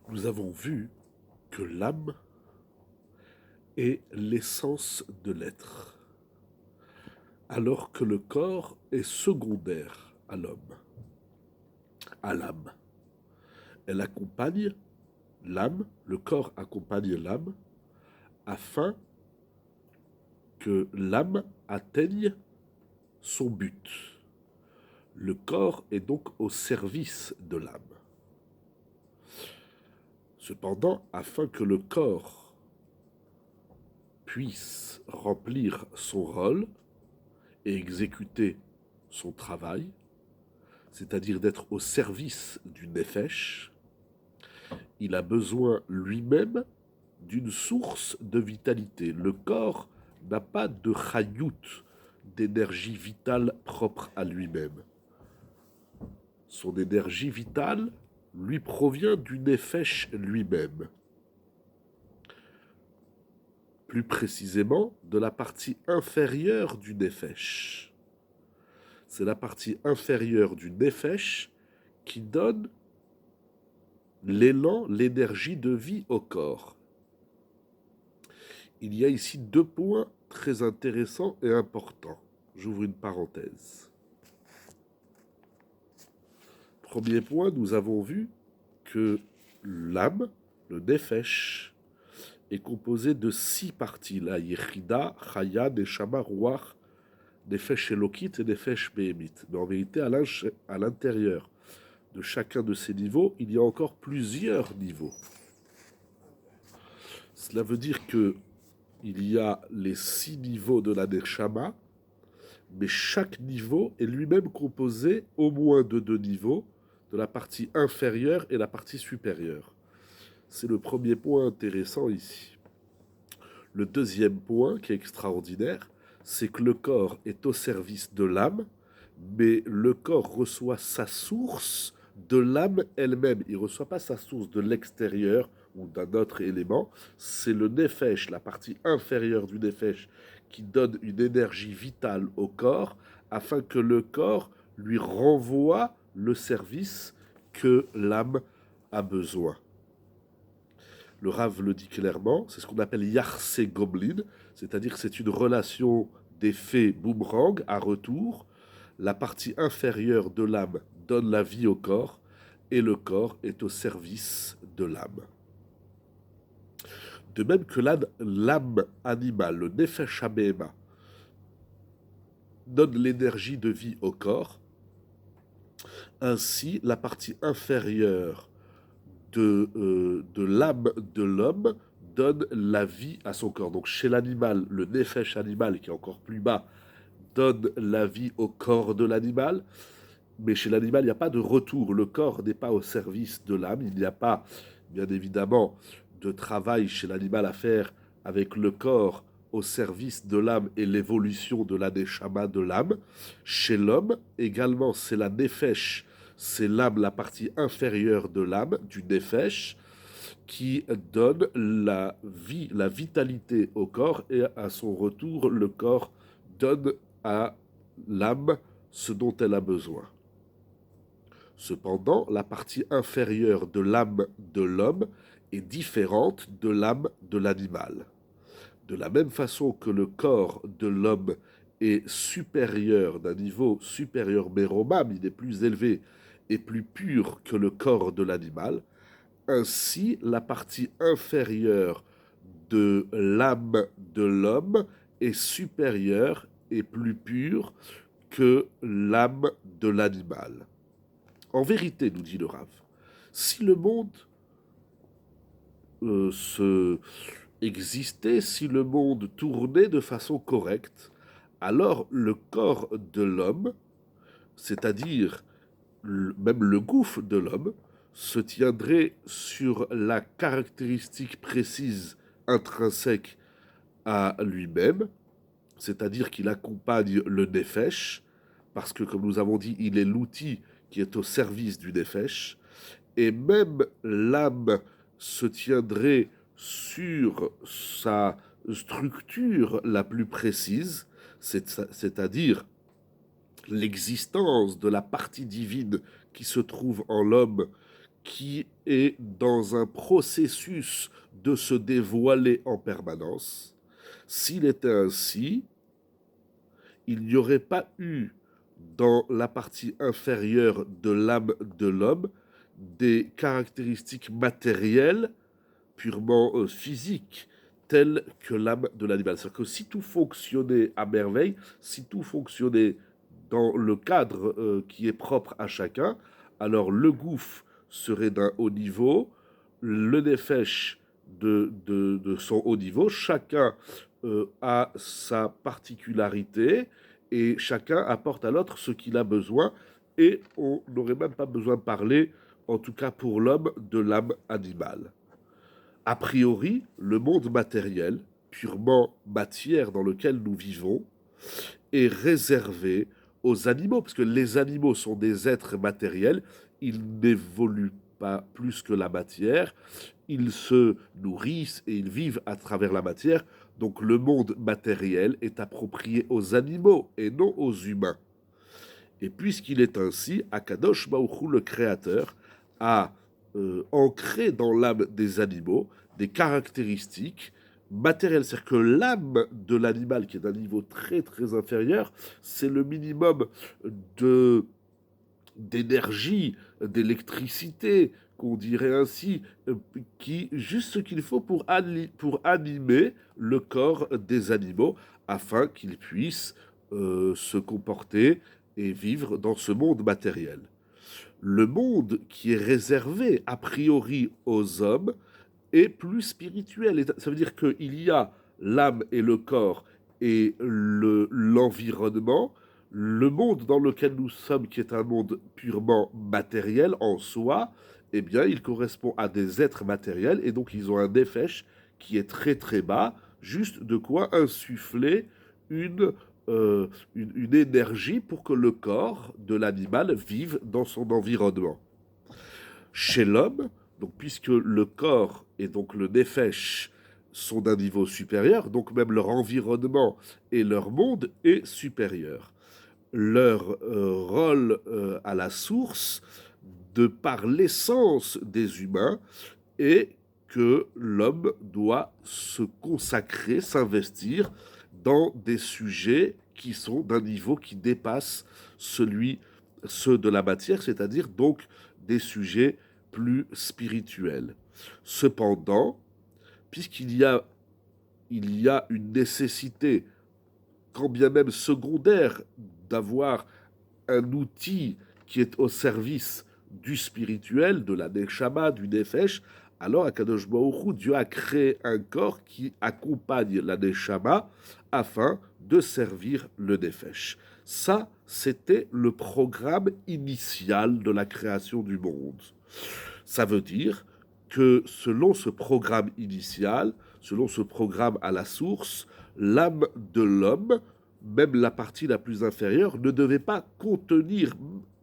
Nous avons vu que l'âme est l'essence de l'être, alors que le corps est secondaire à l'homme, à l'âme. Elle accompagne l'âme, le corps accompagne l'âme, afin que l'âme atteigne son but. Le corps est donc au service de l'âme. Cependant, afin que le corps puisse remplir son rôle et exécuter son travail, c'est-à-dire d'être au service du nefesh, il a besoin lui-même d'une source de vitalité. Le corps n'a pas de chayout, d'énergie vitale propre à lui-même. Son énergie vitale lui provient du nefesh lui-même. Plus précisément, de la partie inférieure du nefesh. C'est la partie inférieure du nefesh qui donne l'élan, l'énergie de vie au corps. Il y a ici deux points très intéressants et importants. J'ouvre une parenthèse. Premier point, nous avons vu que l'âme, le nefesh, est composé de 6 parties. La yechida, chaya, neshama, ruach, nefesh elokit et nefesh behemit. Mais en vérité, à l'intérieur de chacun de ces niveaux, il y a encore plusieurs niveaux. Cela veut dire que il y a les 6 niveaux de la neshama, mais chaque niveau est lui-même composé au moins de 2 niveaux, de la partie inférieure et la partie supérieure. C'est le premier point intéressant ici. Le deuxième point, qui est extraordinaire, c'est que le corps est au service de l'âme, mais le corps reçoit sa source de l'âme elle-même. Il ne reçoit pas sa source de l'extérieur ou d'un autre élément. C'est le nefesh, la partie inférieure du nefesh, qui donne une énergie vitale au corps afin que le corps lui renvoie le service que l'âme a besoin. Le Rav le dit clairement, c'est ce qu'on appelle Yarse Goblin, c'est-à-dire que c'est une relation d'effet boomerang à retour. La partie inférieure de l'âme donne la vie au corps et le corps est au service de l'âme. De même que l'âme animale, le Nefesh HaBehema, donne l'énergie de vie au corps, ainsi la partie inférieure de l'âme de l'homme donne la vie à son corps. Donc chez l'animal, le nefesh animal, qui est encore plus bas, donne la vie au corps de l'animal. Mais chez l'animal, il n'y a pas de retour. Le corps n'est pas au service de l'âme. Il n'y a pas, bien évidemment, de travail chez l'animal à faire avec le corps au service de l'âme et l'évolution de la neshama de l'âme. Chez l'homme, également, c'est la nefesh, c'est l'âme, la partie inférieure de l'âme, du nefesh, qui donne la vie, la vitalité au corps, et à son retour, le corps donne à l'âme ce dont elle a besoin. Cependant, la partie inférieure de l'âme de l'homme est différente de l'âme de l'animal. De la même façon que le corps de l'homme est supérieur, d'un niveau supérieur, méromam, il est plus élevé et plus pur que le corps de l'animal, ainsi la partie inférieure de l'âme de l'homme est supérieure et plus pure que l'âme de l'animal. En vérité, nous dit le Rav, si le monde existait, si le monde tournait de façon correcte, alors le corps de l'homme, c'est-à-dire même le gouffre de l'homme, se tiendrait sur la caractéristique précise intrinsèque à lui-même, c'est-à-dire qu'il accompagne le nefesh, parce que, comme nous avons dit, il est l'outil qui est au service du nefesh, et même l'âme se tiendrait sur sa structure la plus précise, c'est-à-dire l'existence de la partie divine qui se trouve en l'homme, qui est dans un processus de se dévoiler en permanence. S'il était ainsi, il n'y aurait pas eu dans la partie inférieure de l'âme de l'homme des caractéristiques matérielles purement physiques telles que l'âme de l'animal. C'est-à-dire que si tout fonctionnait à merveille, si tout fonctionnait dans le cadre qui est propre à chacun, alors le gouffre serait d'un haut niveau, le nefesh de son haut niveau, chacun a sa particularité et chacun apporte à l'autre ce qu'il a besoin et on n'aurait même pas besoin de parler, en tout cas pour l'homme, de l'âme animale. A priori, le monde matériel, purement matière dans lequel nous vivons, est réservé aux animaux, parce que les animaux sont des êtres matériels, ils n'évoluent pas plus que la matière, ils se nourrissent et ils vivent à travers la matière, donc le monde matériel est approprié aux animaux et non aux humains. Et puisqu'il est ainsi, Akadosh Baruch Hu, le Créateur, a ancré dans l'âme des animaux des caractéristiques matérielles. C'est-à-dire que l'âme de l'animal, qui est d'un niveau très très inférieur, c'est le minimum de d'énergie, d'électricité, qu'on dirait ainsi, qui juste ce qu'il faut pour animer le corps des animaux afin qu'ils puissent se comporter et vivre dans ce monde matériel. Le monde qui est réservé a priori aux hommes est plus spirituel. Et ça veut dire qu'il y a l'âme et le corps et l'environnement, le monde dans lequel nous sommes, qui est un monde purement matériel en soi, eh bien, il correspond à des êtres matériels, et donc ils ont un nefesh qui est très très bas, juste de quoi insuffler une énergie pour que le corps de l'animal vive dans son environnement. Chez l'homme, donc puisque le corps et donc le nefesh sont d'un niveau supérieur, donc même leur environnement et leur monde est supérieur. Leur rôle à la source, de par l'essence des humains, est que l'homme doit se consacrer, s'investir dans des sujets qui sont d'un niveau qui dépasse ceux de la matière, c'est-à-dire donc des sujets plus spirituels. Cependant, il y a une nécessité, quand bien même secondaire, d'avoir un outil qui est au service du spirituel, de la neshama, du nefesh, alors Akadosh Baruch Hu, Dieu a créé un corps qui accompagne la neshama afin de servir le nefesh. Ça, c'était le programme initial de la création du monde. Ça veut dire que selon ce programme initial, selon ce programme à la source, l'âme de l'homme, même la partie la plus inférieure, ne devait pas contenir,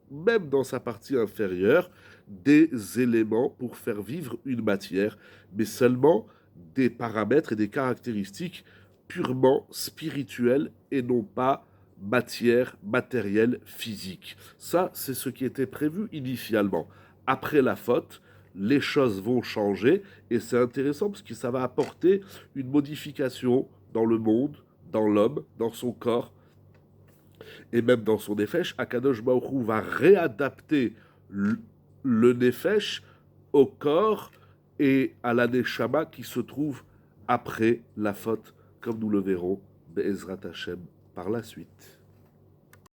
même dans sa partie inférieure, des éléments pour faire vivre une matière, mais seulement des paramètres et des caractéristiques purement spirituelles et non pas matière, matérielle, physique. Ça, c'est ce qui était prévu initialement. Après la faute, les choses vont changer et c'est intéressant parce que ça va apporter une modification dans le monde, dans l'homme, dans son corps et même dans son nefesh. Akadosh Baruch Hu va réadapter le nefesh au corps et à la neshama qui se trouve après la faute, comme nous le verrons, Be'ezrat Hashem, par la suite.